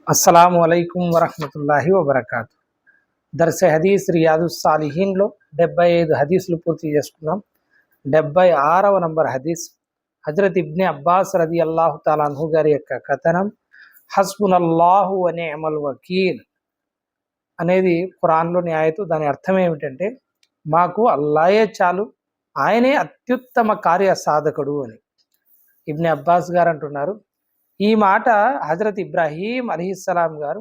అస్సలాము అలైకుం వరహమతుల్లాహి వబర్కాతు. దర్సె హదీస్ రియాదుస్సాలిహీన్లో 75 హదీసులు పూర్తి చేసుకున్నాం. 76వ నంబర్ హదీస్ హజరత్ ఇబ్నే అబ్బాస్ రదియల్లాహు తాలా అన్హు గారి యొక్క కథనం, హస్బునల్లాహు వ నిఅమల్ వకీల్ అనేది ఖురాన్లోని ఆయతు. దాని అర్థం ఏమిటంటే, మాకు అల్లాయే చాలు, ఆయనే అత్యుత్తమ కార్య సాధకుడు అని ఇబ్నే అబ్బాస్ గారు అంటున్నారు. ఈ మాట హజరత్ ఇబ్రాహీం అలీహిస్సలాం గారు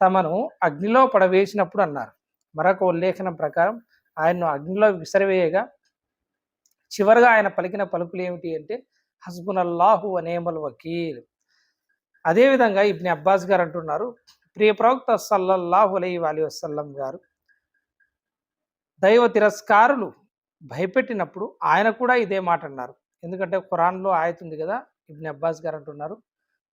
తమను అగ్నిలో పడవేసినప్పుడు అన్నారు. మరొక ఉల్లేఖనం ప్రకారం ఆయన్ను అగ్నిలో విసిరివేయగా చివరగా ఆయన పలికిన పలుకులు ఏమిటి అంటే, హస్బునల్లాహు వ నిఅమల్ వకీల్. అదేవిధంగా ఇబ్నే అబ్బాస్ గారు అంటున్నారు, ప్రియ ప్రవక్త సల్లల్లాహు అలైహి వసల్లం గారు దైవ తిరస్కారులు భయపెట్టినప్పుడు ఆయన కూడా ఇదే మాట అన్నారు. ఎందుకంటే ఖురాన్లో ఆయతుంది కదా. ఇబ్నే అబ్బాస్ గారు అంటున్నారు,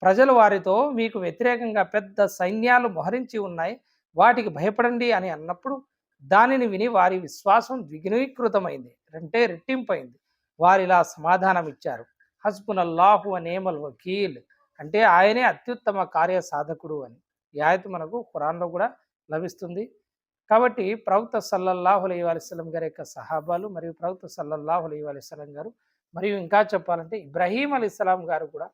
ప్రజలు వారితో మీకు వ్యతిరేకంగా పెద్ద సైన్యాలు మోహరించి ఉన్నాయి, వాటికి భయపడండి అని అన్నప్పుడు దానిని విని వారి విశ్వాసం ద్విగుణీకృతమైంది, అంటే రెట్టింపైంది. వారు ఇలా సమాధానం ఇచ్చారు, హస్బునల్లాహు వ నిఅమల్ వకీల్, అంటే ఆయనే అత్యుత్తమ కార్య సాధకుడు అని. ఈ ఆయతు మనకు ఖురాన్లో కూడా లభిస్తుంది. కాబట్టి ప్రవక్త సల్లల్లాహు అలైహి వసల్లం గారి యొక్క సహాబాలు మరియు ప్రవక్త సల్లల్లాహు అలైహి వసల్లం గారు, మరియు ఇంకా చెప్పాలంటే ఇబ్రాహీం అలీస్లాం గారు కూడా,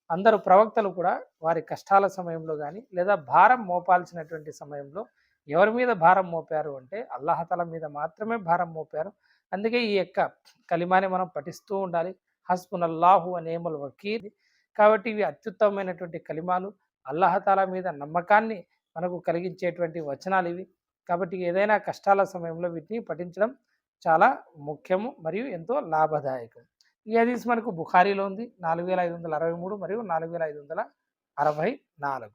అందరూ ప్రవక్తలు కూడా వారి కష్టాల సమయంలో కానీ లేదా భారం మోపాల్సినటువంటి సమయంలో ఎవరి మీద భారం మోపారు అంటే అల్లాహతల మీద మాత్రమే భారం మోపారు. అందుకే ఈ యొక్క కలిమాని మనం పఠిస్తూ ఉండాలి, హస్బునల్లాహు వ నిఅమల్ వకీల్. కాబట్టి ఇవి అత్యుత్తమమైనటువంటి కలిమాలు, అల్లాహతల మీద నమ్మకాన్ని మనకు కలిగించేటువంటి వచనాలు ఇవి. కాబట్టి ఏదైనా కష్టాల సమయంలో వీటిని పఠించడం చాలా ముఖ్యము మరియు ఎంతో లాభదాయకం. ఈ హదీస్ మనకు బుఖారీలో ఉంది, 4563 మరియు 4564.